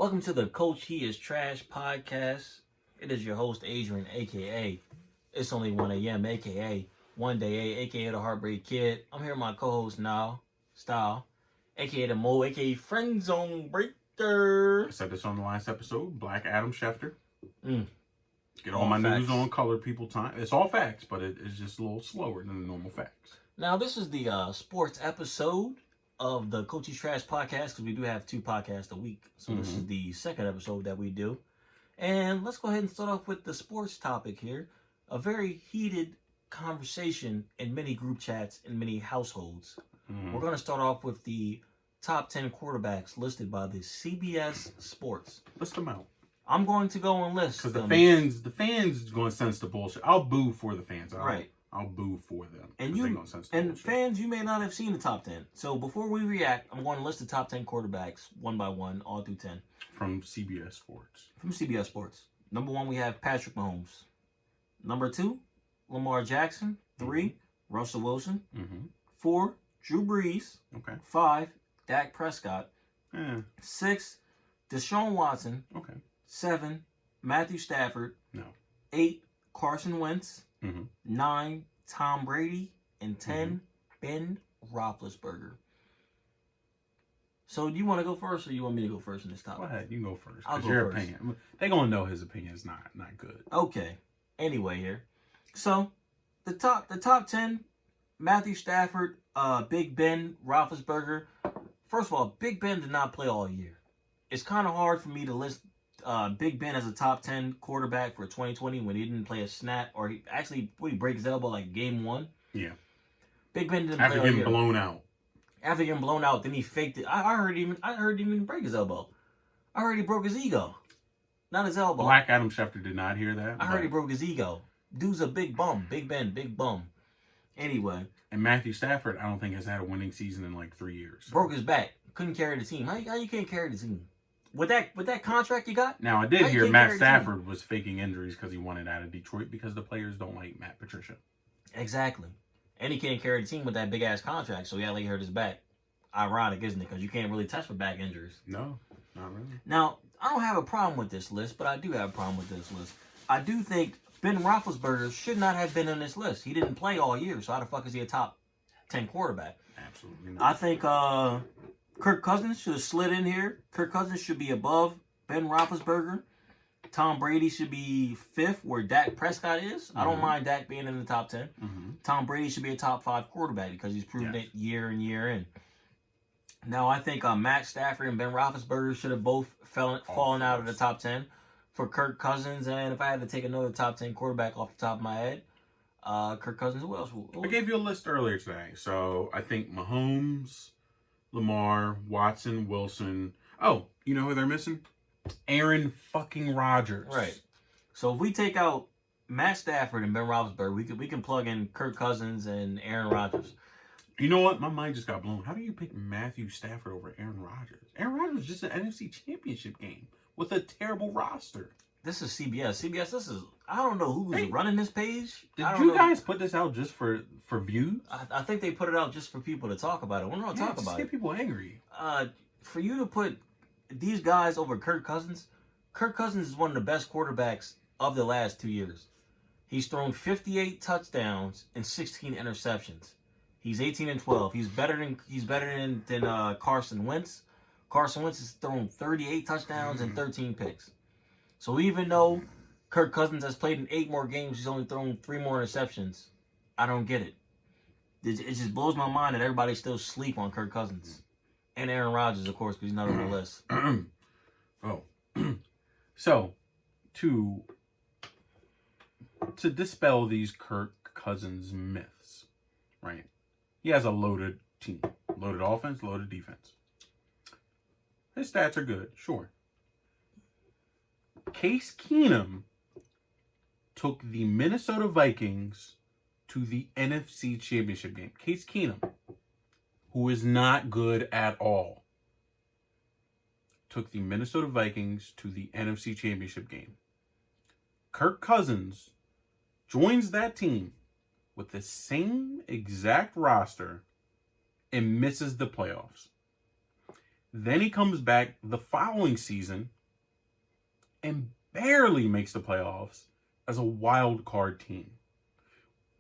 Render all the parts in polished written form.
Welcome to the Hes Trash Podcast. It is your host, Adrian, a.k.a. It's Only 1 a.m., a.k.a. One Day, a.k.a. The Heartbreak Kid. I'm here with my co-host now, Style, a.k.a. The Mo, a.k.a. Friend Zone Breaker. I said this on the last episode, Black Adam Schefter. Get all All my facts. news on colored people time. It's all facts, but it's just a little slower than the normal facts. Now, this is the sports episode of the Hes Trash Podcast, because we do have 2 podcasts a week. So this is the second episode that we do. And let's go ahead and start off with the sports topic here. A very heated conversation in many group chats in many households. We're going to start off with the top 10 quarterbacks listed by the CBS Sports. List them out. I'm going to go and list Because them. the fans going to sense the bullshit. I'll boo for the fans. I'll boo for them. And bullshit. fans, you may not have seen the top 10. So before we react, I'm going to list the top 10 quarterbacks one by one, all through 10. From CBS Sports. From CBS Sports. Number 1, we have Patrick Mahomes. Number 2, Lamar Jackson. 3, Russell Wilson. 4, Drew Brees. Okay. 5, Dak Prescott. Yeah. 6, Deshaun Watson. Okay. 7, Matthew Stafford. No. 8, Carson Wentz. 9, Tom Brady. And 10, Ben Roethlisberger. So do you want to go first, or you want me to go first in this topic? Go ahead, you go first. I'll Because go your first. opinion, they're going to know his opinion is not good. Okay. Anyway, here. So the top 10, Matthew Stafford, Big Ben, Roethlisberger. First of all, Big Ben did not play all year. It's kind of hard for me to list Big Ben as a top 10 quarterback for 2020 when he didn't play a snap, or he break his elbow like game 1. Yeah. Big Ben didn't After play all getting year. blown out. After getting blown out, then he faked it. I heard him even break his elbow. I heard he broke his ego, not his elbow. Black Adam Schefter did not hear that. I heard he broke his ego. Dude's a big bum. Big Ben, big bum. Anyway. And Matthew Stafford, I don't think has had a winning season in like 3 years. So. Broke his back. Couldn't carry the team. How you can't carry the team? With that contract you got? Now, I did How you hear can't Matt carry the team? Stafford was faking injuries because he wanted out of Detroit because the players don't like Matt Patricia. Exactly. And he can't carry the team with that big-ass contract, so he had to hurt his back. Ironic, isn't it? Because you can't really test for back injuries. No, not really. Now, I don't have a problem with this list, but I do have a problem with this list. I do think Ben Roethlisberger should not have been on this list. He didn't play all year, so how the fuck is he a top 10 quarterback? Absolutely not. I think Kirk Cousins should have slid in here. Kirk Cousins should be above Ben Roethlisberger. Tom Brady should be 5th, where Dak Prescott is. I don't mind Dak being in the top 10. Tom Brady should be a top 5 quarterback because he's proven it year in, year in. Now, I think Matt Stafford and Ben Roethlisberger should have both fallen out of the top 10 for Kirk Cousins. And if I had to take another top 10 quarterback off the top of my head, Kirk Cousins, who else? I gave you a list earlier today. So I think Mahomes, Lamar, Watson, Wilson. Oh, you know who they're missing? Aaron fucking Rodgers. Right. So if we take out Matt Stafford and Ben Roethlisberger, we can plug in Kirk Cousins and Aaron Rodgers. You know what? My mind just got blown. How do you pick Matthew Stafford over Aaron Rodgers? Aaron Rodgers was just an NFC Championship game with a terrible roster. This is CBS. I don't know who's running this page. Did you guys put this out just for views? I think they put it out just for people to talk about it. We're not talking about get it. people angry. For you to put these guys over Kirk Cousins is one of the best quarterbacks of the last 2 years. He's thrown 58 touchdowns and 16 interceptions. He's 18-12. He's better than Carson Wentz. Carson Wentz has thrown 38 touchdowns and 13 picks. So even though Kirk Cousins has played in 8 more games, he's only thrown 3 more interceptions. I don't get it. It just blows my mind that everybody still sleep on Kirk Cousins. And Aaron Rodgers, of course, because he's not on the list. So, to dispel these Kirk Cousins myths, right? He has a loaded team. Loaded offense, loaded defense. His stats are good, sure. Case Keenum took the Minnesota Vikings to the NFC Championship game. Case Keenum, who is not good at all, took the Minnesota Vikings to the NFC Championship game. Kirk Cousins joins that team with the same exact roster and misses the playoffs. Then he comes back the following season and barely makes the playoffs as a wild card team.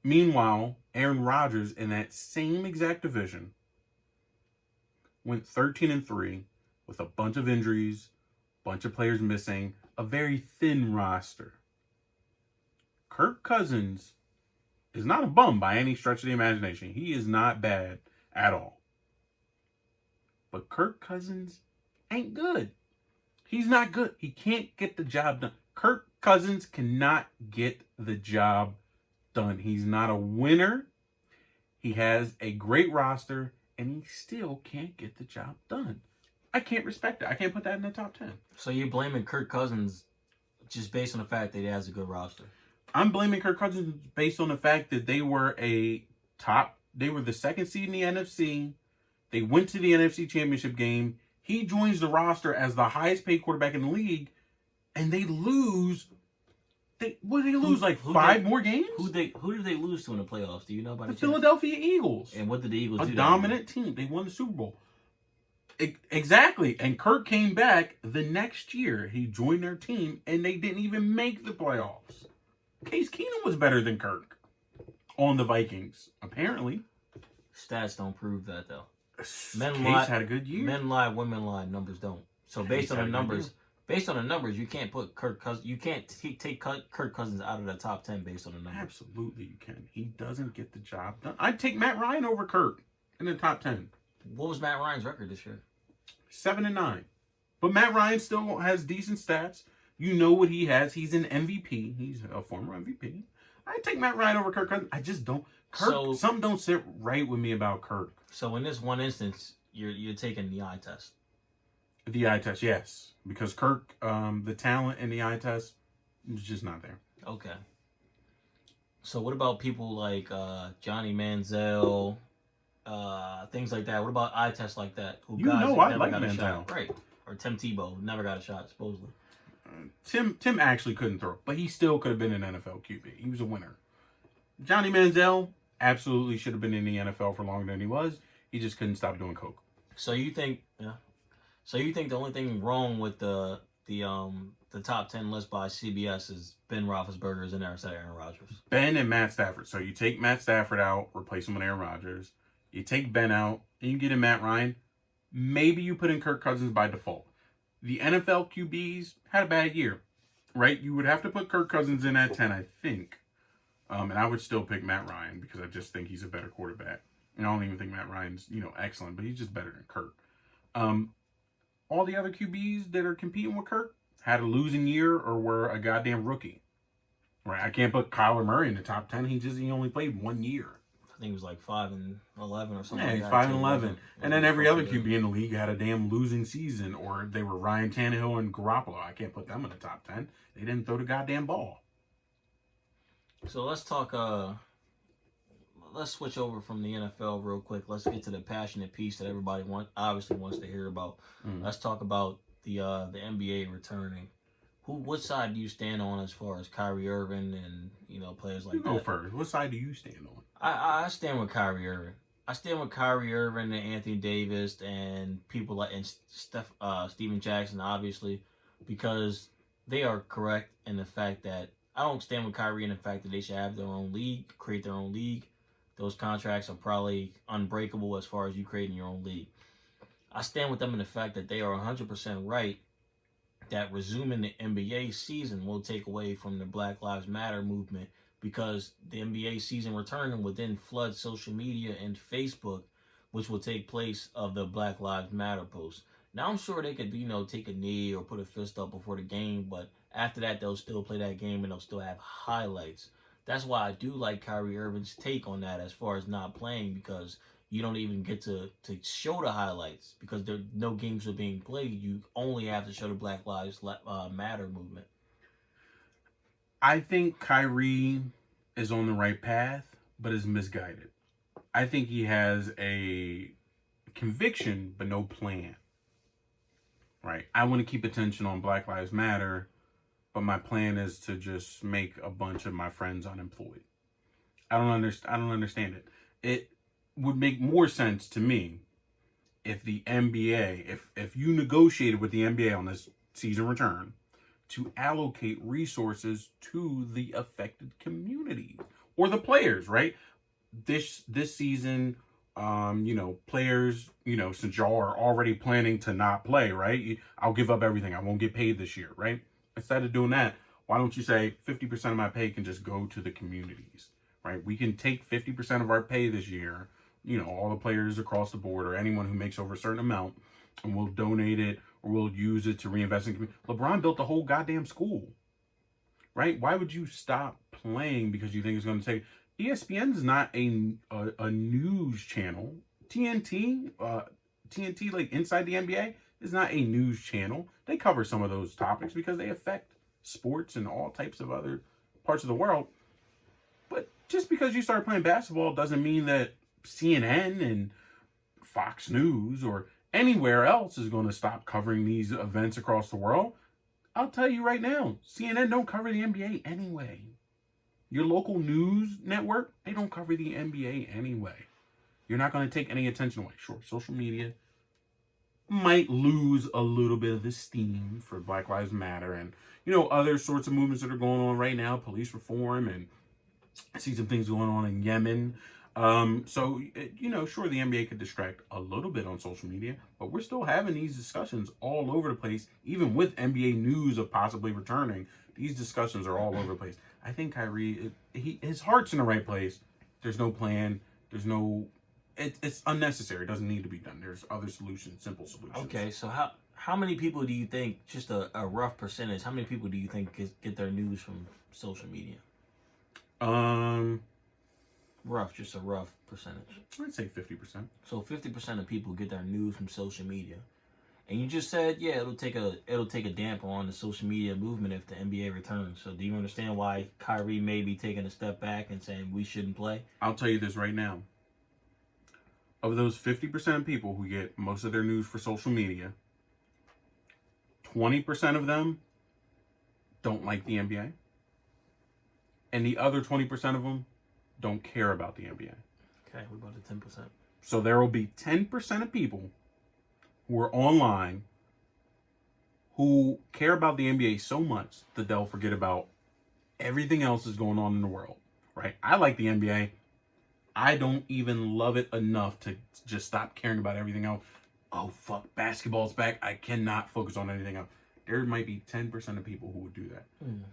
Meanwhile, Aaron Rodgers in that same exact division went 13-3 with a bunch of injuries, bunch of players missing, a very thin roster. Kirk Cousins is not a bum by any stretch of the imagination. He is not bad at all. But Kirk Cousins ain't good. He's not good. He can't get the job done. Kirk Cousins cannot get the job done. He's not a winner. He has a great roster, and he still can't get the job done. I can't respect it. I can't put that in the top 10. So you're blaming Kirk Cousins just based on the fact that he has a good roster? I'm blaming Kirk Cousins based on the fact that they were the second seed in the NFC. They went to the NFC Championship game. He joins the roster as the highest paid quarterback in the league, and they lose. What did they lose? Five more games? Who did they lose to in the playoffs? Do you know about the Philadelphia Eagles? And what did the Eagles do? A dominant team. They won the Super Bowl. Exactly. And Kirk came back the next year. He joined their team, and they didn't even make the playoffs. Case Keenum was better than Kirk on the Vikings, apparently. Stats don't prove that, though. Case had a good year. Men lie, women lie, numbers don't. So based on the numbers, you can't put Kirk Cousins. You can't take Kirk Cousins out of the top 10 based on the numbers. Absolutely, you can. He doesn't get the job done. I'd take Matt Ryan over Kirk in the top 10. What was Matt Ryan's record this year? 7-9. But Matt Ryan still has decent stats. You know what he has. He's an MVP. He's a former MVP. I take Matt Ryan over Kirk Cousins. I just don't. Something don't sit right with me about Kirk. So in this one instance, you're taking the eye test. The eye test, yes. Because Kirk, the talent in the eye test is just not there. Okay. So what about people like Johnny Manziel, things like that? What about eye tests like that? I like Manziel. Right. Or Tim Tebow, never got a shot, supposedly. Tim actually couldn't throw, but he still could have been an NFL QB. He was a winner. Johnny Manziel absolutely should have been in the NFL for longer than he was. He just couldn't stop doing coke. So you think the only thing wrong with the top 10 list by CBS is Ben Roethlisberger's in there instead of Aaron Rodgers? Ben and Matt Stafford. So you take Matt Stafford out, replace him with Aaron Rodgers. You take Ben out, and you get in Matt Ryan. Maybe you put in Kirk Cousins by default. The NFL QBs had a bad year, right? You would have to put Kirk Cousins in at 10, I think. And I would still pick Matt Ryan because I just think he's a better quarterback. And I don't even think Matt Ryan's, excellent, but he's just better than Kirk. All the other QBs that are competing with Kirk had a losing year or were a goddamn rookie. Right? I can't put Kyler Murray in the top 10. He only played 1 year. I think it was like 5-11 or something. Yeah, he's 5-11. And then every other QB in the league had a damn losing season, or they were Ryan Tannehill and Garoppolo. I can't put them in the top 10. They didn't throw the goddamn ball. So let's talk. Let's switch over from the NFL real quick. Let's get to the passionate piece that everybody obviously wants to hear about. Let's talk about the NBA returning. What side do you stand on as far as Kyrie Irving and players like that? You go first. What side do you stand on? I stand with Kyrie Irving. I stand with Kyrie Irving and Anthony Davis and people like Steven Jackson, obviously, because they are correct in the fact that I don't stand with Kyrie in the fact that they should have their own league, create their own league. Those contracts are probably unbreakable as far as you creating your own league. I stand with them in the fact that they are 100% right that resuming the NBA season will take away from the Black Lives Matter movement, because the NBA season returning would then flood social media and Facebook, which will take place of the Black Lives Matter posts. Now, I'm sure they could, take a knee or put a fist up before the game, but after that, they'll still play that game and they'll still have highlights. That's why I do like Kyrie Irving's take on that as far as not playing, because you don't even get to show the highlights because no games are being played. You only have to show the Black Lives Matter movement. I think Kyrie is on the right path, but is misguided. I think he has a conviction, but no plan. Right? I want to keep attention on Black Lives Matter, but my plan is to just make a bunch of my friends unemployed. I don't understand it. It would make more sense to me if the NBA, if you negotiated with the NBA on this season return to allocate resources to the affected community or the players, right? This season, players, since y'all are already planning to not play, right? I'll give up everything. I won't get paid this year, right? Instead of doing that, why don't you say 50% of my pay can just go to the communities, right? We can take 50% of our pay this year, all the players across the board or anyone who makes over a certain amount, and we'll donate it or we'll use it to reinvest in community. LeBron built the whole goddamn school, right? Why would you stop playing because you think it's going to take... ESPN is not a news channel. TNT, like Inside the NBA, is not a news channel. They cover some of those topics because they affect sports and all types of other parts of the world. But just because you start playing basketball doesn't mean that CNN and Fox News or anywhere else is going to stop covering these events across the world. I'll tell you right now, CNN don't cover the NBA anyway. Your local news network, they don't cover the NBA anyway. You're not going to take any attention away. Sure, social media might lose a little bit of steam for Black Lives Matter and, other sorts of movements that are going on right now, police reform, and I see some things going on in Yemen. Sure, the NBA could distract a little bit on social media, but we're still having these discussions all over the place, even with NBA news of possibly returning. These discussions are all over the place. I think Kyrie, his heart's in the right place. There's no plan. It's unnecessary. It doesn't need to be done. There's other solutions, simple solutions. Okay, so how many people do you think, just a rough percentage, how many people do you think get their news from social media? Rough, just a rough percentage. I'd say 50%. So 50% of people get their news from social media. And you just said, yeah, it'll take a damper on the social media movement if the NBA returns. So do you understand why Kyrie may be taking a step back and saying we shouldn't play? I'll tell you this right now. Of those 50% of people who get most of their news for social media, 20% of them don't like the NBA. And the other 20% of them don't care about the NBA. Okay, what about the 10%? So there will be 10% of people who are online who care about the NBA so much that they'll forget about everything else that's going on in the world, right? I like the NBA. I don't even love it enough to just stop caring about everything else. Oh, fuck, basketball's back. I cannot focus on anything else. There might be 10% of people who would do that.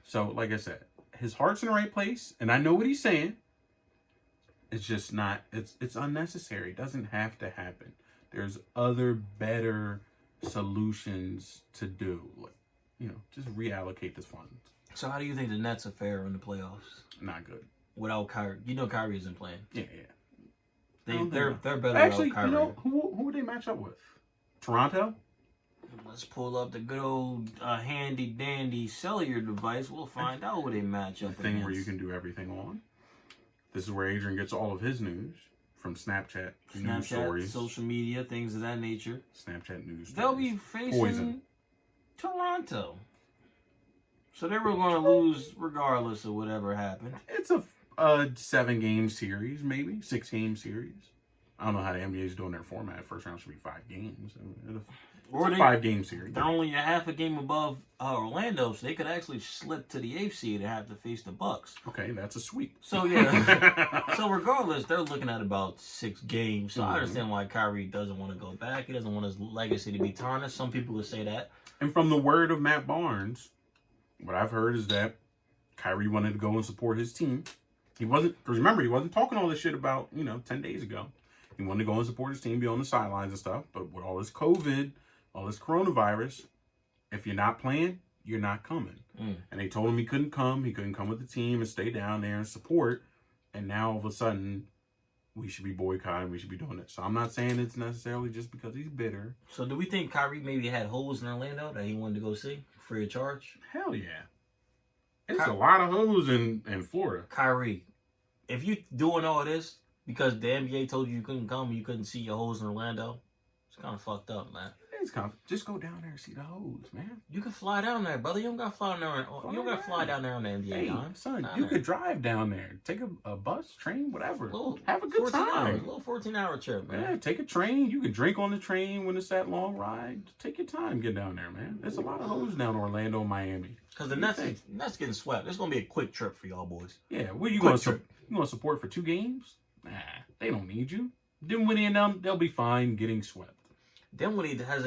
So, like I said, his heart's in the right place, and I know what he's saying. It's just not, it's unnecessary. It doesn't have to happen. There's other better solutions to do. Like, just reallocate this funds. So how do you think the Nets are fair in the playoffs? Not good. Without Kyrie. Kyrie isn't playing. Yeah. They're better Actually, without Kyrie. Who would they match up with? Toronto? Let's pull up the good old handy dandy cellular device. We'll find out who they match up The thing against. where you can do everything on. This is where Adrian gets all of his news. From Snapchat news stories, social media, things of that nature. Snapchat news They'll stories. be facing Poison. Toronto. So they were going to lose regardless of whatever happened. It's a 7-game series, maybe 6-game series. I don't know how the NBA is doing their format. First round should be 5 games. It's a 5-game series. They're only a half a game above Orlando, so they could actually slip to the 8th seed and have to face the Bucks. Okay, that's a sweep. So yeah. So regardless, they're looking at about 6 games. So I understand why Kyrie doesn't want to go back. He doesn't want his legacy to be tarnished. Some people would say that. And from the word of Matt Barnes, what I've heard is that Kyrie wanted to go and support his team. He wasn't, because remember, he wasn't talking all this shit about 10 days ago. He wanted to go and support his team, be on the sidelines and stuff. But with all this COVID, all this coronavirus, if you're not playing, you're not coming. And they told him he couldn't come. He couldn't come with the team and stay down there and support. And now all of a sudden, we should be boycotting. We should be doing it. So I'm not saying it's necessarily just because he's bitter. So do we think Kyrie maybe had hoes in Orlando that he wanted to go see free of charge? Hell yeah. There's a lot of hoes in Florida. Kyrie, if you doing all this because the NBA told you couldn't come, you couldn't see your hoes in Orlando, it's kind of fucked up, man. is confident. Just go down there and see the hoes, man. You can fly down there, brother. You don't got to fly down there. You don't got to fly down there on the NBA Hey, time. son, Down you there. could drive down there. Take a bus, train, whatever. Have a good 14 time. Hours, a little 14-hour trip, man. Yeah, take a train. You can drink on the train when it's that long ride. Take your time, get down there, man. There's a lot of hoes down Orlando, Miami. Because the Nets getting swept. It's going to be a quick trip for y'all boys. Yeah, what are you going to support for 2 games? Nah, they don't need you. Dinwiddie and them, they'll be fine getting swept. Dinwiddie has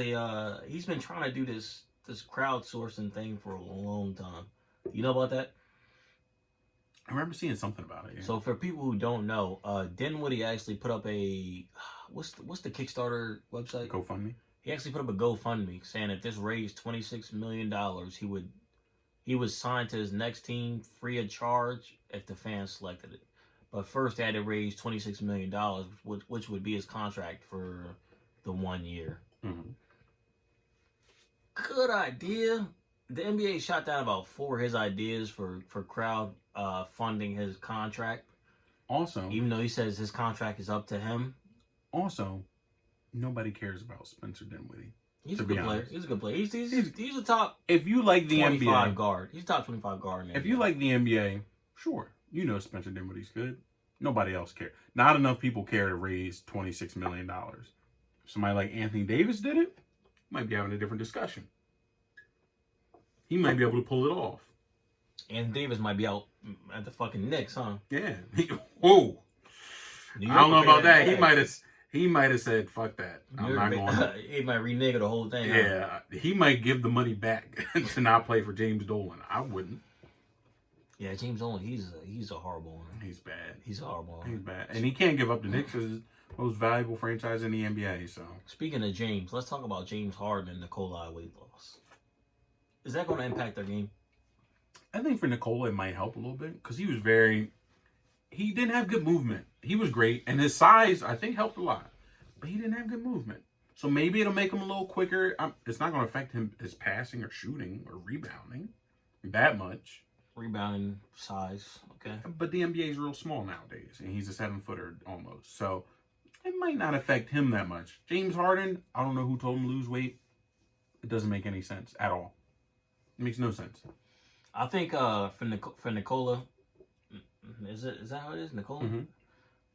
he's been trying to do this crowdsourcing thing for a long time. You know about that? I remember seeing something about it. Yeah. So for people who don't know, Dinwiddie actually put up a what's the Kickstarter website? GoFundMe. He actually put up a GoFundMe saying if this raised $26 million, he would sign to his next team free of charge if the fans selected it. But first, they had to raise $26 million, which would be his contract for the 1 year. Mm-hmm. Good idea. The NBA shot down about 4 of his ideas for crowd funding his contract. Also, even though he says his contract is up to him. Also, nobody cares about Spencer Dinwiddie. He's a good player. He's a good player. He's a top. If you like the 25 NBA guard, he's a top 25 guard. If you like the NBA, sure, you know Spencer Dinwiddie's good. Nobody else cares. Not enough people care to raise $26 million. If somebody like Anthony Davis did it, might be having a different discussion. He might be able to pull it off. And Davis might be out at the fucking Knicks, huh? Yeah. Whoa. I don't know about that. He might have said, "Fuck that. I'm not going." He might renege the whole thing. Yeah. Huh? He might give the money back to not play for James Dolan. I wouldn't. Yeah, James Dolan. He's a horrible owner. He's bad. He's a horrible owner. He's bad, and he can't give up the Knicks as most valuable franchise in the NBA. So, speaking of James, let's talk about James Harden and Nikola weight loss. Is that going to impact their game? I think for Nikola it might help a little bit because he didn't have good movement. He was great, and his size I think helped a lot, but he didn't have good movement. So maybe it'll make him a little quicker. It's not going to affect his passing or shooting or rebounding that much. Rebounding size, okay. But the NBA is real small nowadays, and he's a 7-footer almost. So it might not affect him that much. James Harden, I don't know who told him to lose weight. It doesn't make any sense at all. It makes no sense. I think for Nikola, is that how it is, Nikola? Mm-hmm.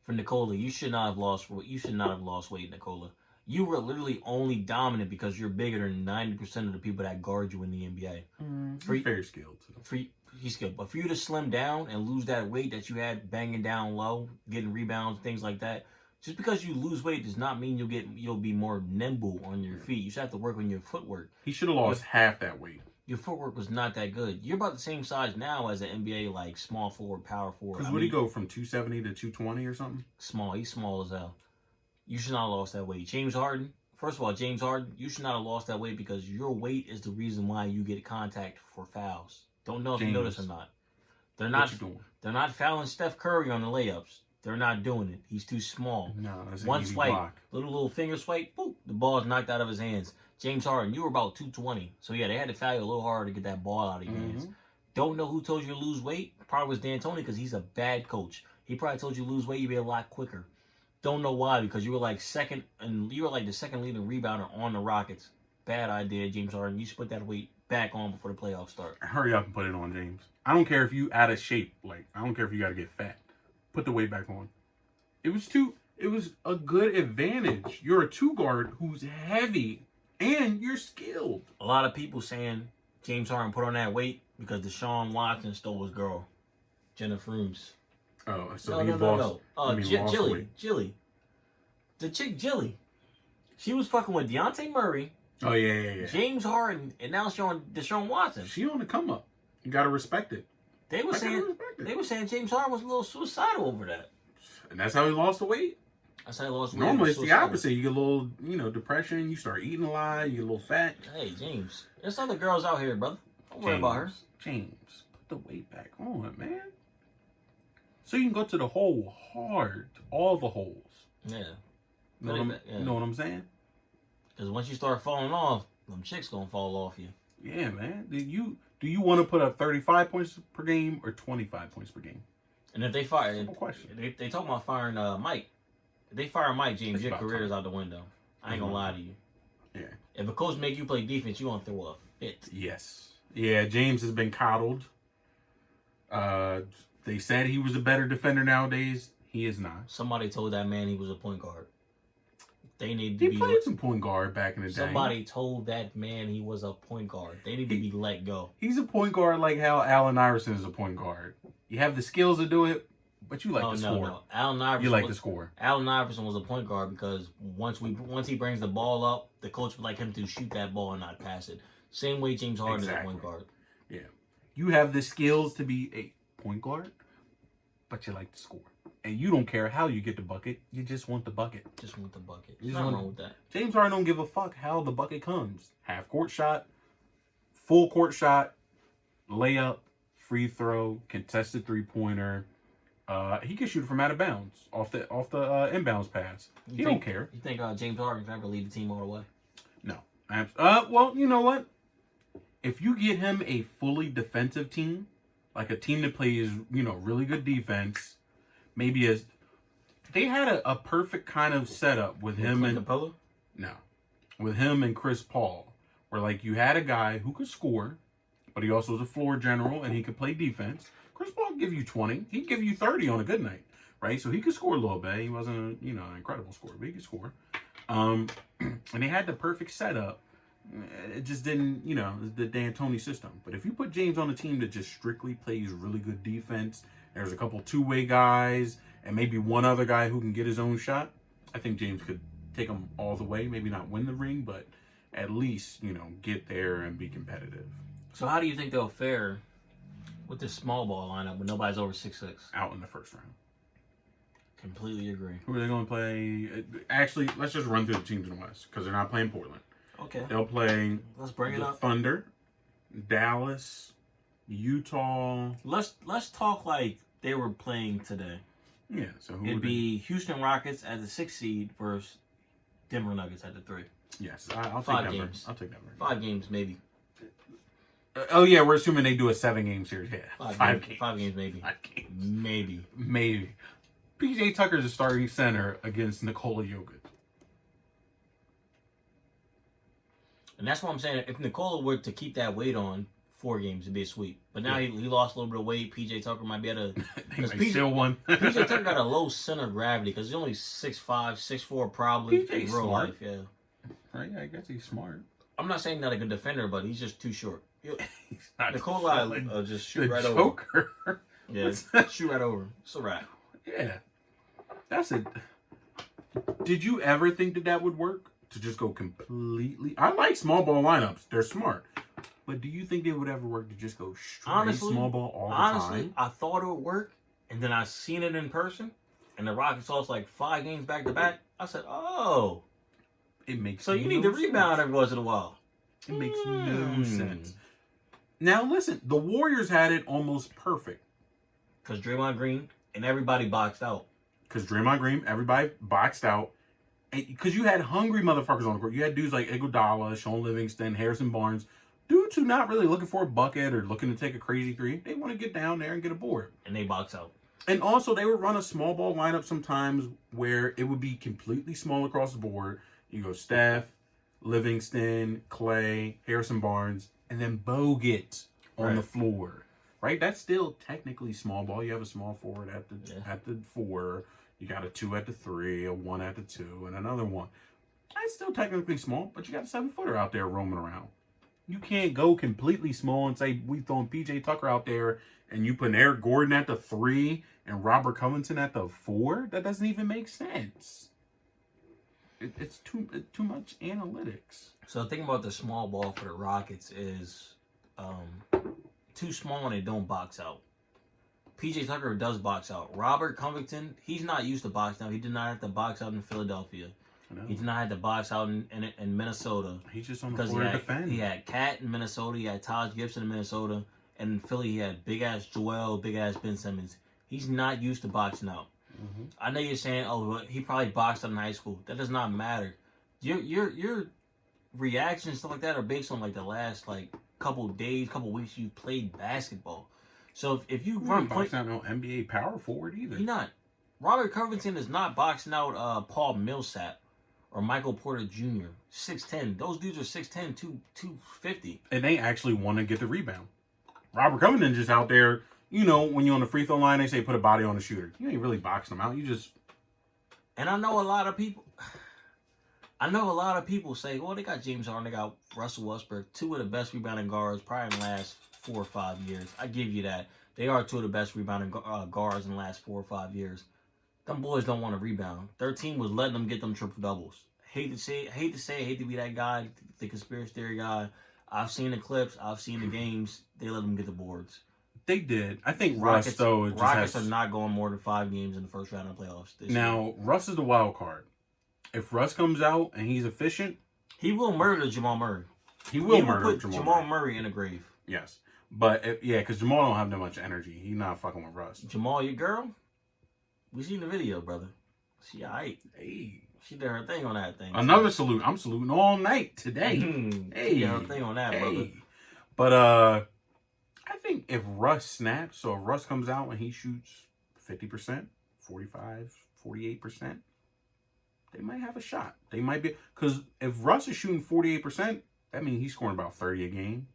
For Nikola, you should not have lost weight, Nikola. You were literally only dominant because you're bigger than 90% of the people that guard you in the NBA. He's very skilled. He's skilled. But for you to slim down and lose that weight that you had banging down low, getting rebounds, things like that, just because you lose weight does not mean you'll be more nimble on your feet. You should have to work on your footwork. He should have lost half that weight. Your footwork was not that good. You're about the same size now as an NBA like small forward, power forward. Because would he go from 270 to 220 or something? Small. He's small as hell. You should not have lost that weight. James Harden, first of all, you should not have lost that weight because your weight is the reason why you get contact for fouls. Don't know if you notice or not. They're not fouling Steph Curry on the layups. They're not doing it. He's too small. No, that's one an easy swipe, block. little finger swipe, boop, the ball's knocked out of his hands. James Harden, you were about 220. So yeah, they had to foul you a little harder to get that ball out of your hands. Don't know who told you to lose weight. Probably was D'Antoni because he's a bad coach. He probably told you to lose weight, you'd be a lot quicker. Don't know why, because you were like the second leading rebounder on the Rockets. Bad idea, James Harden. You should put that weight back on before the playoffs start. Hurry up and put it on, James. I don't care if you out of shape. I don't care if you got to get fat. Put the weight back on. It was a good advantage. You're a 2-guard who's heavy and you're skilled. A lot of people saying James Harden put on that weight because Deshaun Watson stole his girl, Jenna Frooms. Oh, so he lost. Jilly. The chick Jilly. She was fucking with Deontay Murray. Oh, yeah. James Harden, and now she's on Deshaun Watson. She on the come up. You got to respect it. They were saying James Harden was a little suicidal over that. And that's how he lost the weight? That's how he lost weight. Normally it's the opposite. You get a little, depression. You start eating a lot. You get a little fat. Hey, James. There's other girls out here, brother. Don't worry about her. James, put the weight back on, man. So you can go to the hole hard. All the holes. Yeah. You know what I'm saying? Because once you start falling off, them chicks going to fall off you. Yeah, man. Do you want to put up 35 points per game or 25 points per game? And if they fire, they talking about firing Mike. If they fire Mike, James, your career is out the window. I ain't gonna lie to you. Yeah. If a coach make you play defense, you gonna throw a fit. Yes. Yeah, James has been coddled. They said he was a better defender nowadays. He is not. Somebody told that man he was a point guard. They need He to be. played some point guard back in the day. Somebody told that man he was a point guard. They need to be let go. He's a point guard like how Allen Iverson is a point guard. You have the skills to do it, but you like to score. No. Allen Iverson. You like to score. Allen Iverson was a point guard because once he brings the ball up, the coach would like him to shoot that ball and not pass it. Same way James Harden is a point guard. Yeah. You have the skills to be a point guard, but you like to score. And you don't care how you get the bucket. You just want the bucket. Just want the bucket. There's nothing wrong with that. James Harden don't give a fuck how the bucket comes. Half court shot, full court shot, layup, free throw, contested 3-pointer. He can shoot from out of bounds off the inbounds pass. He don't care. You think James Harden can ever lead the team all the way? No. Well, you know what? If you get him a fully defensive team, like a team that plays, really good defense, maybe they had a perfect kind of setup with him and Capella? No, with him and Chris Paul, where like you had a guy who could score, but he also was a floor general and he could play defense. Chris Paul could give you 20, he'd give you 30 on a good night, right? So he could score a little bit. He wasn't, an incredible scorer, but he could score. And they had the perfect setup. It just didn't, the D'Antoni system. But if you put James on a team that just strictly plays really good defense, there's a couple two-way guys, and maybe one other guy who can get his own shot, I think James could take them all the way. Maybe not win the ring, but at least, get there and be competitive. So how do you think they'll fare with this small ball lineup when nobody's over 6'6"? Out in the first round. Completely agree. Who are they going to play? Actually, let's just run through the teams in the West, because they're not playing Portland. Okay. They'll play Let's bring it up. Thunder, Dallas, Utah. Let's talk like they were playing today. Yeah, so who It'd would be Houston Rockets at the 6th seed versus Denver Nuggets at the 3. Yes, I'll 5 take Denver. games. I'll take Denver. 5 games maybe. Oh yeah, we're assuming they do a 7-game series. Yeah, 5 games. 5 games maybe. 5 games. Maybe. PJ Tucker's a starting center against Nikola Jokic. And that's what I'm saying. If Nikola were to keep that weight on, 4 games would be a sweep. But now he lost a little bit of weight. PJ Tucker might be able to. Because still won. PJ Tucker got a low center of gravity because he's only 6'5", 6'4", probably PJ's in real smart. life. Yeah. Right, I guess he's smart. I'm not saying not a good defender, but he's just too short. He's not Nikola just shoot right Joker. over. Yeah, shoot right over. It's a wrap. Yeah, that's it. Did you ever think that would work? To just go completely... I like small ball lineups. They're smart. But do you think it would ever work to just go straight small ball all the time? Honestly, I thought it would work, and then I seen it in person, and the Rockets lost like 5 games back to back. I said, oh. It makes So you need to rebound every once in a while. It makes no sense. Now listen, the Warriors had it almost perfect. Because Draymond Green and everybody boxed out. Because Draymond Green, everybody boxed out. Because you had hungry motherfuckers on the court. You had dudes like Iguodala, Sean Livingston, Harrison Barnes. Dudes who not really looking for a bucket or looking to take a crazy 3. They want to get down there and get a board. And they box out. And also, they would run a small ball lineup sometimes where it would be completely small across the board. You go Steph, Livingston, Clay, Harrison Barnes, and then Bogut on the floor. Right? That's still technically small ball. You have a small forward at the 4. You got a 2 at the 3, a 1 at the 2, and another 1. That's still technically small, but you got a 7-footer out there roaming around. You can't go completely small and say we throwing PJ Tucker out there and you putting Eric Gordon at the 3 and Robert Covington at the 4. That doesn't even make sense. It's too much analytics. So the thing about the small ball for the Rockets is too small and they don't box out. PJ Tucker does box out. Robert Covington, he's not used to boxing out. He did not have to box out in Philadelphia. He did not have to box out in Minnesota. He's just on the floor to defend. He had Cat in Minnesota. He had Taj Gibson in Minnesota. And in Philly, he had big-ass Joel, big-ass Ben Simmons. He's not used to boxing out. Mm-hmm. I know you're saying, oh, he probably boxed out in high school. That does not matter. Your reactions and stuff like that are based on like the last couple days, couple weeks you've played basketball. So if you run boxing out no NBA power forward either. He's not. Robert Covington is not boxing out Paul Millsap or Michael Porter Jr. 6'10". Those dudes are 6'10", 250. And they actually want to get the rebound. Robert Covington just out there, when you're on the free throw line, they say put a body on the shooter. You ain't really boxing them out. You just... And I know a lot of people say, well, they got James Harden, they got Russell Westbrook, two of the best rebounding guards probably in the last 4 or 5 years. I give you that. They are two of the best rebounding guards in the last 4 or 5 years. Them boys don't want to rebound. Their team was letting them get them triple doubles. Hate to be that guy, the conspiracy theory guy. I've seen the clips. I've seen the games. They let them get the boards. They did. I think Russ, though... Rockets are not going more than 5 games in the first round of the playoffs this year. Russ is the wild card. If Russ comes out and he's efficient... He will murder Jamal Murray. He will put Jamal Murray in a grave. Yes. But, because Jamal don't have that much energy. He's not fucking with Russ. Jamal, your girl? We seen the video, brother. She alright. Hey. She did her thing on that thing. Another salute. I'm saluting all night today. Hey. She did her thing on that, brother. But, I think if Russ snaps, so if Russ comes out and he shoots 50%, 45, 48%, they might have a shot. They might be... Because if Russ is shooting 48%, that means he's scoring about 30 a game.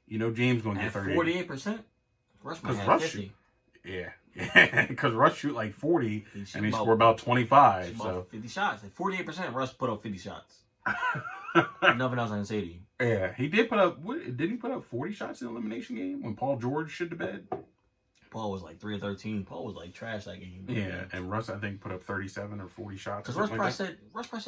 James going to get 30. 48%? Russ might have 50. Yeah. Because Russ shoot like 40 and he score about 25. So 50 shots. At 48%, Russ put up 50 shots. Nothing else I can say to you. Yeah, he did put up... Did he put up 40 shots in the elimination game when Paul George shit the bed? Paul was like 3 of 13. Paul was like trash that game. Yeah, and Russ, I think, put up 37 or 40 shots. Because Russ probably said,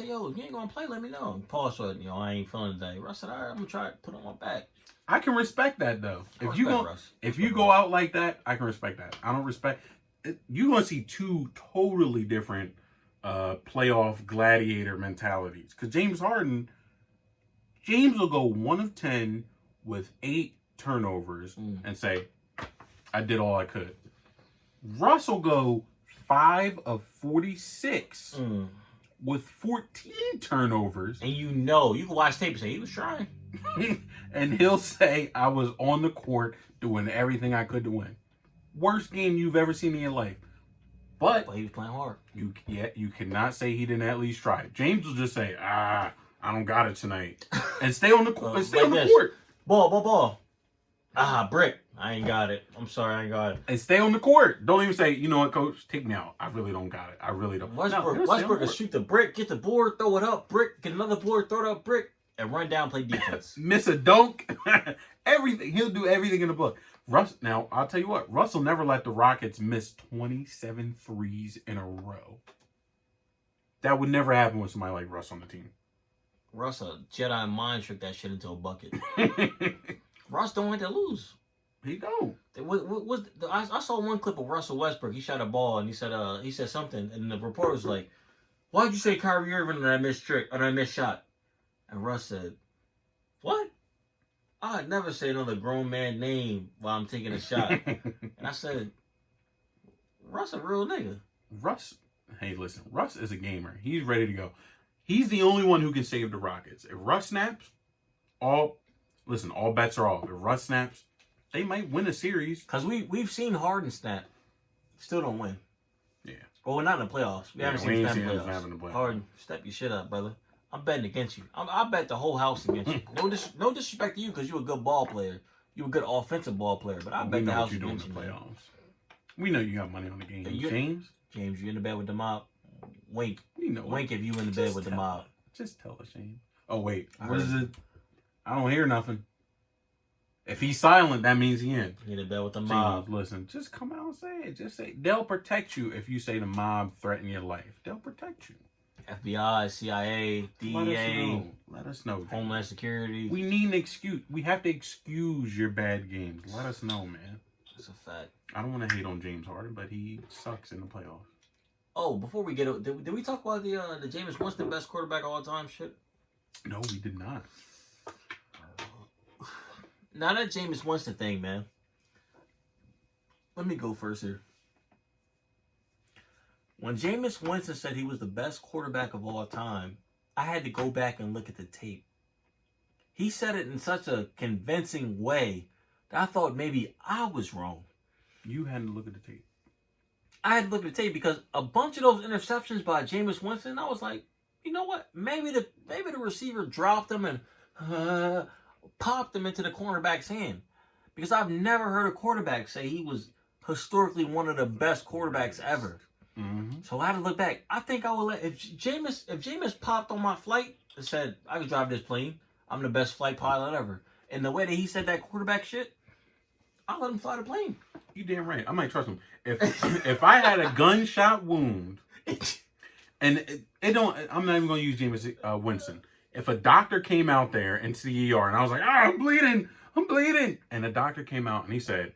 yo, if you ain't going to play, let me know. And Paul said, I ain't feeling today. Russ said, all right, I'm going to try to put on my back. I can respect that, though. If you go out like that, I can respect that. I don't respect... You're going to see two totally different playoff gladiator mentalities. Because James will go 1 of 10 with 8 turnovers and say, I did all I could. Russ will go 5 of 46 with 14 turnovers. And you can watch tape and say, he was trying. And he'll say, I was on the court doing everything I could to win. Worst game you've ever seen in your life. But he was playing hard. You cannot say he didn't at least try. James will just say, I don't got it tonight. And stay on the court. Court. Ball. Brick. I ain't got it. I'm sorry, I ain't got it. And stay on the court. Don't even say, you know what, coach? Take me out. I really don't got it. I really don't. Westbrook will shoot the brick, get the board, throw it up, brick, get another board, throw it up, brick, and run down, play defense. Miss a dunk. Everything. He'll do everything in the book. Russ, now, I'll tell you what. Russ will never let the Rockets miss 27 threes in a row. That would never happen with somebody like Russ on the team. Russ, a Jedi mind trick that shit into a bucket. Russ don't want to lose. He don't. I saw one clip of Russell Westbrook. He shot a ball and he said something, and the reporter was like, "Why'd you say Kyrie Irving and I missed shot?" And Russ said, "What? I'd never say another grown man name while I'm taking a shot." And I said, "Russ a real nigga." Hey, listen, Russ is a gamer. He's ready to go. He's the only one who can save the Rockets. If Russ snaps, all bets are off. If Russ snaps, they might win a series. Because we've seen Harden snap. Still don't win. Yeah. Well, not in the playoffs. We haven't seen him snap in the playoffs. playoffs. Harden, step your shit up, brother. I'm betting against you. I bet the whole house against you. No disrespect to you because you're a good ball player. You're a good offensive ball player. But I bet the house against you. We know what you're doing in the playoffs. We know you got money on the game. James, you in the bed with the mob. Wink. Wink if you in the bed with the mob. Just tell us, James. Oh, wait. What is it? I don't hear nothing. If he's silent, that means he in. In the bed with the mob. James, listen, just come out and say it. Just say they'll protect you if you say the mob threaten your life. They'll protect you. FBI, CIA, DEA. Let us know. Homeland Security. We need an excuse. We have to excuse your bad games. Let us know, man. That's a fact. I don't want to hate on James Harden, but he sucks in the playoffs. Oh, before we get it, did we talk about the Jameis Winston best quarterback of all time shit? No, we did not. Now that Jameis Winston thing, man. Let me go first here. When Jameis Winston said he was the best quarterback of all time, I had to go back and look at the tape. He said it in such a convincing way that I thought maybe I was wrong. You had to look at the tape. I had to look at the tape because a bunch of those interceptions by Jameis Winston, I was like, you know what? Maybe the receiver dropped him and popped him into the cornerback's hand. Because I've never heard a quarterback say he was historically one of the best quarterbacks ever. Mm-hmm. So I had to look back. I think I would let if Jameis popped on my flight and said I could drive this plane, I'm the best flight pilot ever. And the way that he said that quarterback shit, I'll let him fly the plane. You damn right. I might trust him. If I had a gunshot wound, and it don't, I'm not even gonna use Jameis Winston. If a doctor came out there in CER and I was like, I'm bleeding, and the doctor came out and he said,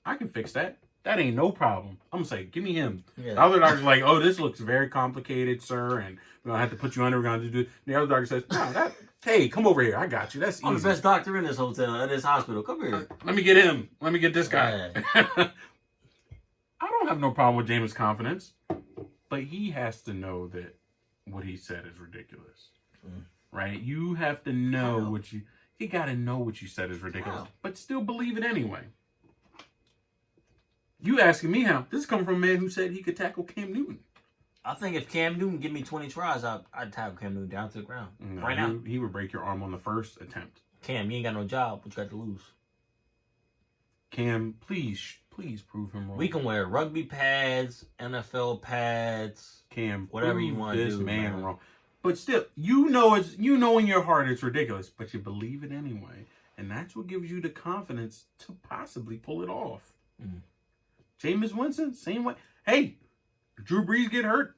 I can fix that. That ain't no problem. I'm gonna say, give me him. Yeah. The other doctor's like, oh, this looks very complicated, sir, and we're gonna have to put you under. We're gonna do. The other doctor says, no, hey, come over here. I got you. That's easy. I'm the best doctor in this hospital. Come here. Let me get him. Let me get this guy. Yeah. I don't have no problem with Jameis' confidence, but he has to know that what he said is ridiculous, right? You have to know what you got to know what you said is ridiculous, but still believe it anyway. You asking me how? This comes from a man who said he could tackle Cam Newton. I think if Cam Newton give me 20 tries, I'd tackle Cam Newton down to the ground. No, right now. He would break your arm on the first attempt. Cam, you ain't got no job, but you got to lose. Cam, please prove him wrong. We can wear rugby pads, NFL pads, Cam, whatever you want to do. This man wrong. But still, you know in your heart it's ridiculous, but you believe it anyway. And that's what gives you the confidence to possibly pull it off. Jameis Winston, same way. Hey, Drew Brees get hurt.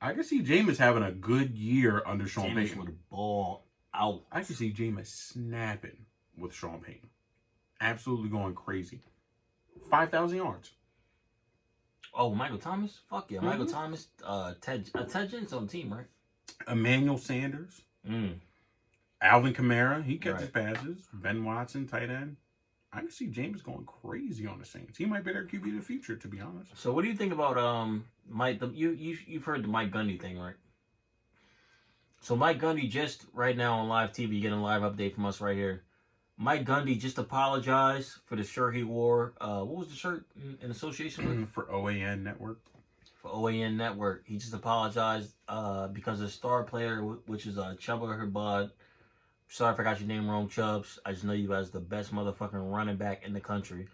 I can see Jameis having a good year under Sean Payton. With the ball out. I can see Jameis snapping with Sean Payton. Absolutely going crazy. 5,000 yards. Oh, Michael Thomas? Fuck yeah. Michael Thomas, Ted Gent's on the team, right? Emmanuel Sanders. Alvin Kamara, he catches passes. Ben Watson, tight end. I can see Jameis going crazy on the Saints. He might be their QB of the future, to be honest. So what do you think about Mike? You've heard the Mike Gundy thing, right? So Mike Gundy just right now on live TV, getting a live update from us right here. Mike Gundy just apologized for the shirt he wore. What was the shirt in association with? For OAN Network. For OAN Network. He just apologized because the star player, which is Chubba Herbad. Sorry if I got your name wrong, Chubbs. I just know you as the best motherfucking running back in the country.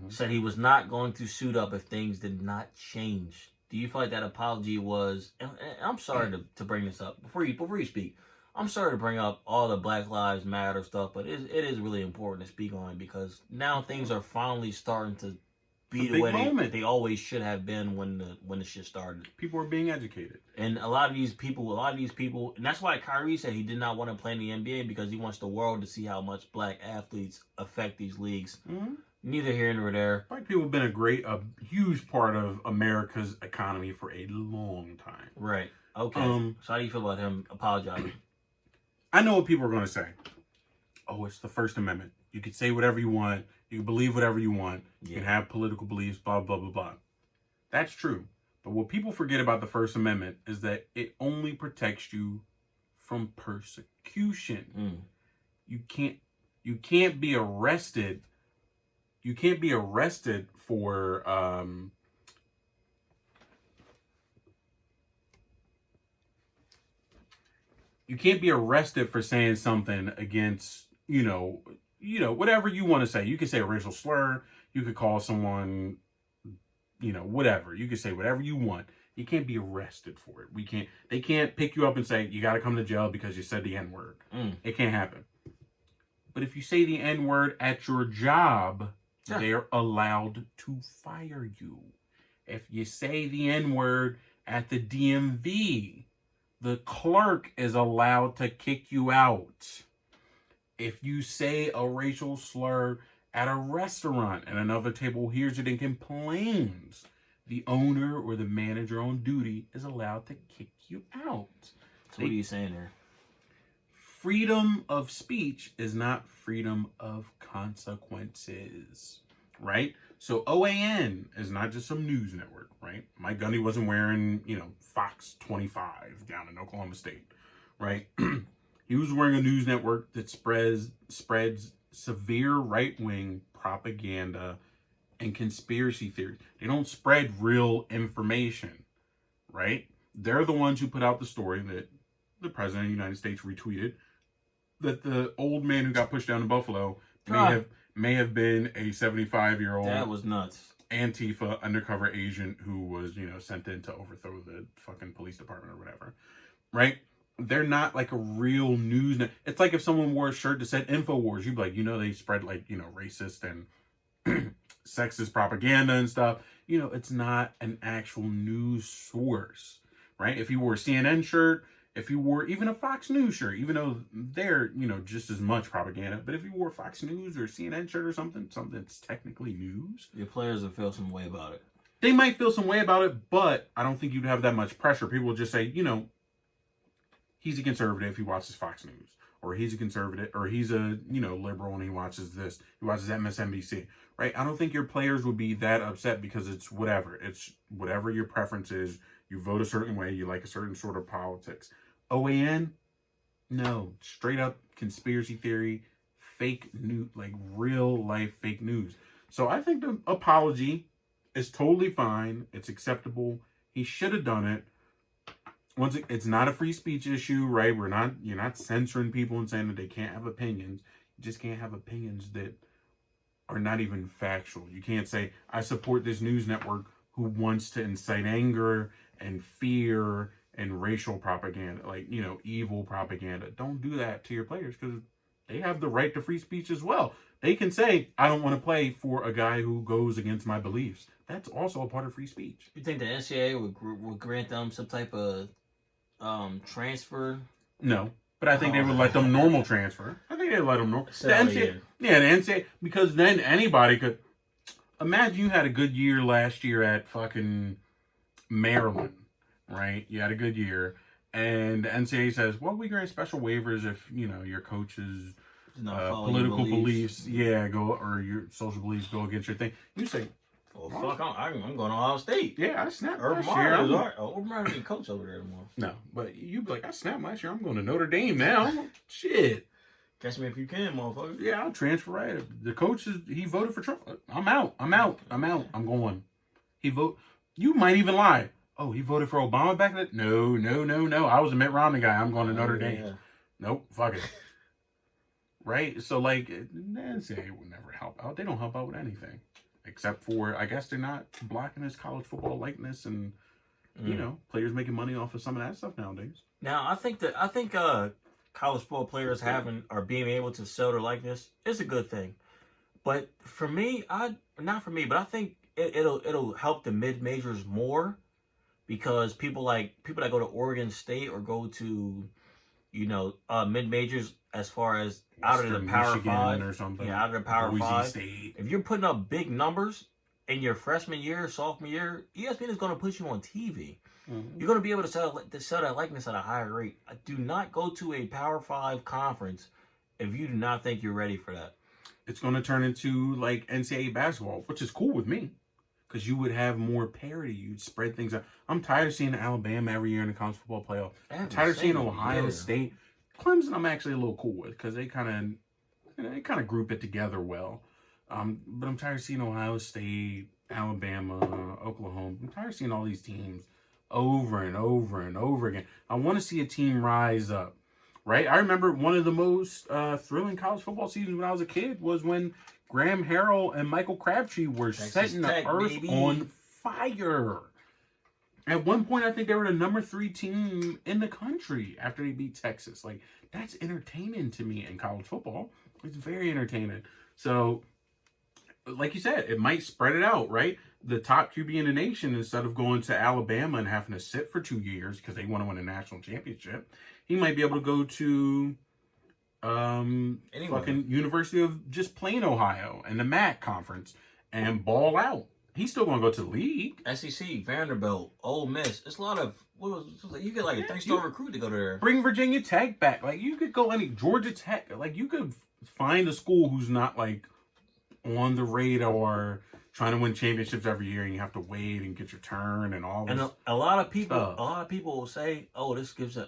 Said he was not going to suit up if things did not change. Do you feel like that apology was... And I'm sorry to bring this up. Before you speak, I'm sorry to bring up all the Black Lives Matter stuff, but it is really important to speak on because now things are finally starting to be the way they always should have been when the shit started. People are being educated. And a lot of these people, and that's why Kyrie said he did not want to play in the NBA because he wants the world to see how much black athletes affect these leagues. Neither here nor there. Black people have been a huge part of America's economy for a long time. Right. Okay. So how do you feel about him apologizing? I know what people are going to say. Oh, it's the First Amendment. You can say whatever you want. You can believe whatever you want. You can have political beliefs, blah, blah, blah, blah. That's true. But what people forget about the First Amendment is that it only protects you from persecution. You can't be arrested. You can't be arrested for you can't be arrested for saying something against, whatever you want to say. You can say a racial slur. You could call someone, whatever. You can say whatever you want. You can't be arrested for it. They can't pick you up and say, you got to come to jail because you said the N-word. It can't happen. But if you say the N-word at your job, they're allowed to fire you. If you say the N-word at the DMV, the clerk is allowed to kick you out. If you say a racial slur at a restaurant and another table hears it and complains, the owner or the manager on duty is allowed to kick you out. So what are you saying there? Freedom of speech is not freedom of consequences, right? So OAN is not just some news network, right? Mike Gundy wasn't wearing, Fox 25 down in Oklahoma State, right? He was wearing a news network that spreads severe right-wing propaganda and conspiracy theories. They don't spread real information, right? They're the ones who put out the story that the president of the United States retweeted that the old man who got pushed down in Buffalo may have been a 75-year-old. That was nuts. Antifa undercover agent who was, sent in to overthrow the fucking police department or whatever. Right? They're not like a real news. It's like if someone wore a shirt that said InfoWars, you'd be like, they spread like, racist and sexist propaganda and stuff. It's not an actual news source, right? If you wore a CNN shirt, if you wore even a Fox News shirt, even though they're, just as much propaganda, but if you wore a Fox News or CNN shirt or something that's technically news. Your players will feel some way about it. They might feel some way about it, but I don't think you'd have that much pressure. People would just say, he's a conservative, he watches Fox News. Or he's a conservative, or he's a, liberal and he watches this. He watches MSNBC, right? I don't think your players would be that upset because it's whatever. It's whatever your preference is. You vote a certain way. You like a certain sort of politics. OAN? No. Straight up conspiracy theory, fake news, like real life fake news. So I think the apology is totally fine. It's acceptable. He should have done it. It's not a free speech issue, right? You're not censoring people and saying that they can't have opinions. You just can't have opinions that are not even factual. You can't say, I support this news network who wants to incite anger and fear and racial propaganda, like, evil propaganda. Don't do that to your players because they have the right to free speech as well. They can say, I don't want to play for a guy who goes against my beliefs. That's also a part of free speech. You think the NCAA would grant them some type of transfer? No, but I think they would let them normal transfer. I think they'd let them normal. The NCAA, because then anybody could. Imagine you had a good year last year at fucking Maryland, right? You had a good year, and the NCAA says, well, we grant special waivers if, your coach's political beliefs, or your social beliefs go against your thing. You say, well, fuck, I'm going to Ohio State. Yeah, I snapped last year. Urban Meyer ain't coach over there anymore. No, but you'd be like, I snapped last year. I'm going to Notre Dame now. Shit. Catch me if you can, motherfucker. Yeah, I'll transfer right. The coach, he voted for Trump. I'm out. I'm going. You might even lie. Oh, he voted for Obama back then? No. I was a Mitt Romney guy. I'm going to Notre Dame. Nope, fuck it. Right? So, like, the NCAA would never help out. They don't help out with anything. Except for, I guess they're not blocking his college football likeness and, players making money off of some of that stuff nowadays. Now, I think college football players being able to sell their likeness is a good thing. But for me, I think it'll help the mid-majors more because people that go to Oregon State or go to, mid-majors as far as out of the Power Michigan 5 or something. Yeah, out of the Power Boise 5. State. If you're putting up big numbers in your freshman year, sophomore year, ESPN is going to put you on TV. Mm-hmm. You're going to be able to sell that likeness at a higher rate. Do not go to a Power 5 conference if you do not think you're ready for that. It's going to turn into like NCAA basketball, which is cool with me because you would have more parity. You'd spread things out. I'm tired of seeing Alabama every year in the college football playoff. I'm tired of seeing Ohio State. Clemson, I'm actually a little cool with because they kind of group it together well. But I'm tired of seeing Ohio State, Alabama, Oklahoma. I'm tired of seeing all these teams over and over and over again. I want to see a team rise up, right? I remember one of the most thrilling college football seasons when I was a kid was when Graham Harrell and Michael Crabtree were setting the earth on fire. At one point, I think they were the number 3 team in the country after they beat Texas. Like, that's entertaining to me in college football. It's very entertaining. So, like you said, it might spread it out, right? The top QB in the nation, instead of going to Alabama and having to sit for 2 years because they want to win a national championship, he might be able to go to fucking University of just plain Ohio and the MAC conference and ball out. He's still going to go to the league. SEC, Vanderbilt, Ole Miss. It's a lot of, you get like a 3-star recruit to go there. Bring Virginia Tech back. Like, you could go Georgia Tech. Like, you could find a school who's not, like, on the radar trying to win championships every year and you have to wait and get your turn and all this. And a lot of people will say, oh, this gives an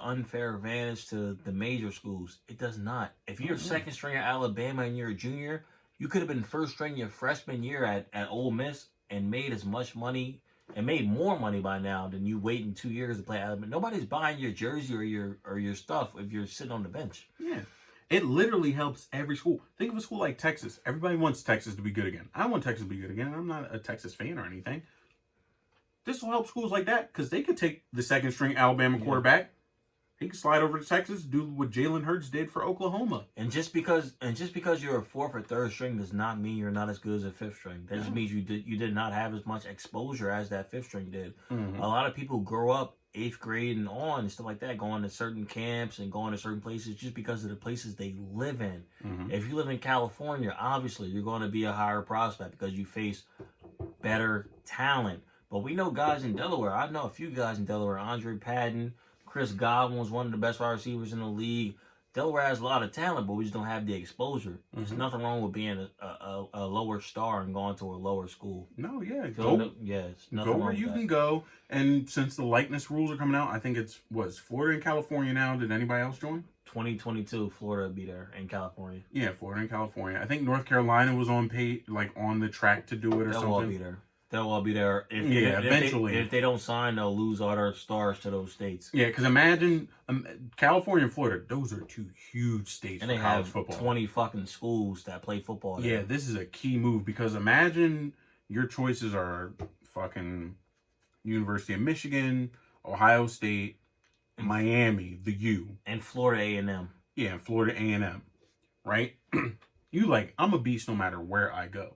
unfair advantage to the major schools. It does not. If you're second string at Alabama and you're a junior, you could have been first string your freshman year at Ole Miss and made as much money and made more money by now than you waiting 2 years to play Alabama. Nobody's buying your jersey or your stuff if you're sitting on the bench. Yeah. It literally helps every school. Think of a school like Texas. Everybody wants Texas to be good again. I want Texas to be good again. I'm not a Texas fan or anything. This will help schools like that because they could take the second string Alabama quarterback. He can slide over to Texas, do what Jalen Hurts did for Oklahoma. And just because you're a fourth or third string does not mean you're not as good as a fifth string. That just means you did not have as much exposure as that fifth string did. Mm-hmm. A lot of people grow up 8th grade and on and stuff like that, going to certain camps and going to certain places just because of the places they live in. Mm-hmm. If you live in California, obviously you're going to be a higher prospect because you face better talent. But we know guys in Delaware. I know a few guys in Delaware. Andre Patton, Chris Godwin was one of the best wide receivers in the league. Delaware has a lot of talent, but we just don't have the exposure. Mm-hmm. There's nothing wrong with being a lower star and going to a lower school. No, yeah. Go where you can go. And since the likeness rules are coming out, I think it's Florida and California now. Did anybody else join? 2022, Florida will be there and California. Yeah, Florida and California. I think North Carolina was on the track to do it or something. They'll all be there. They'll all be there. Eventually. If they don't sign, they'll lose all their stars to those states. Yeah, because imagine California and Florida. Those are two huge states and for they college have football. 20 fucking schools that play football there. Yeah, this is a key move because imagine your choices are fucking University of Michigan, Ohio State, Miami, the U. And Florida A&M. Yeah, Florida A&M. Right? You like, I'm a beast no matter where I go.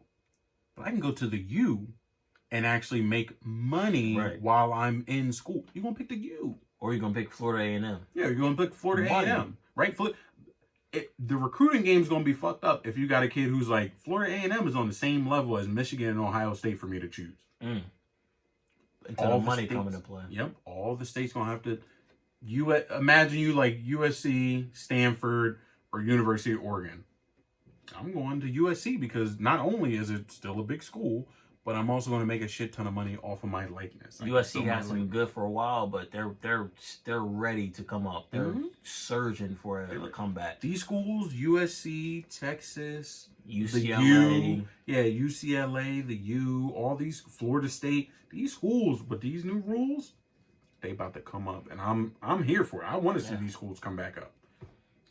But I can go to the U and actually make money while I'm in school. You're going to pick the U. Or you're going to pick Florida A&M. Yeah, you're going to pick Florida A&M. Right? The recruiting game's going to be fucked up if you got a kid who's like, Florida A&M is on the same level as Michigan and Ohio State for me to choose. Until all the money coming into play. Yep. All the states going to have to... imagine you like USC, Stanford, or University of Oregon. I'm going to USC because not only is it still a big school, but I'm also going to make a shit ton of money off of my likeness. USC has been good for a while, but they're ready to come up. They're surging for a comeback. These schools, USC, Texas, UCLA, UCLA, the U, all these Florida State, these schools with these new rules, they about to come up, and I'm here for it. I want to see these schools come back up.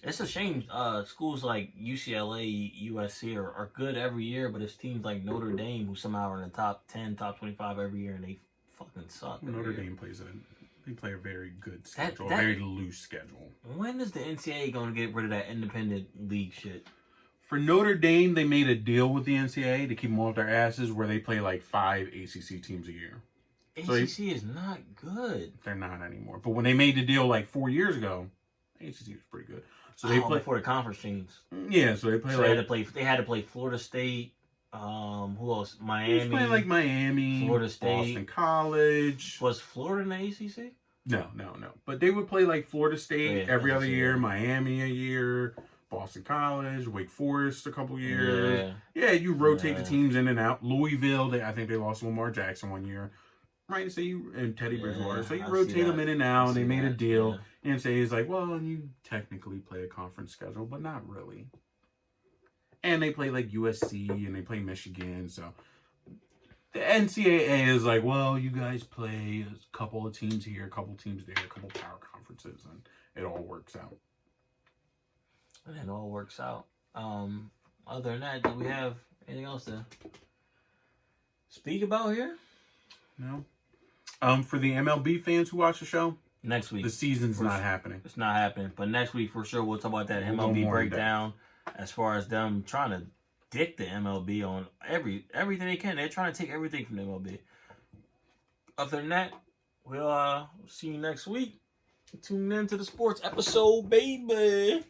It's a shame schools like UCLA, USC are good every year, but it's teams like Notre Dame who somehow are in the top 10, top 25 every year, and they fucking suck. Notre Dame play a very good schedule, a very loose schedule. When is the NCAA going to get rid of that independent league shit? For Notre Dame, they made a deal with the NCAA to keep them off their asses where they play like 5 ACC teams a year. ACC is not good. They're not anymore. But when they made the deal like 4 years ago, ACC was pretty good. So they play for the conference teams. Yeah, so they play they had to play Florida State. Who else? Miami. They playing like Miami, Florida State, Boston College. Was Florida in the ACC? No. But they would play like Florida State every other year, Miami a year, Boston College, Wake Forest a couple years. Yeah, you rotate the teams in and out. Louisville, I think they lost Lamar Jackson one year. Right, so and Teddy Bridgewater. So you rotate them in and out, and they made a deal. And say is like, well, you technically play a conference schedule, but not really. And they play like USC and they play Michigan. So the NCAA is like, well, you guys play a couple of teams here, a couple of teams there, a couple of power conferences, and it all works out. And it all works out. Other than that, do we have anything else to speak about here? No. For the MLB fans who watch the show, next week the season's not happening. It's not happening, but next week for sure we'll talk about that MLB breakdown as far as them trying to dick the MLB on everything they can. They're trying to take everything from the MLB. Other than that, we'll see you next week. Tune in to the sports episode, baby.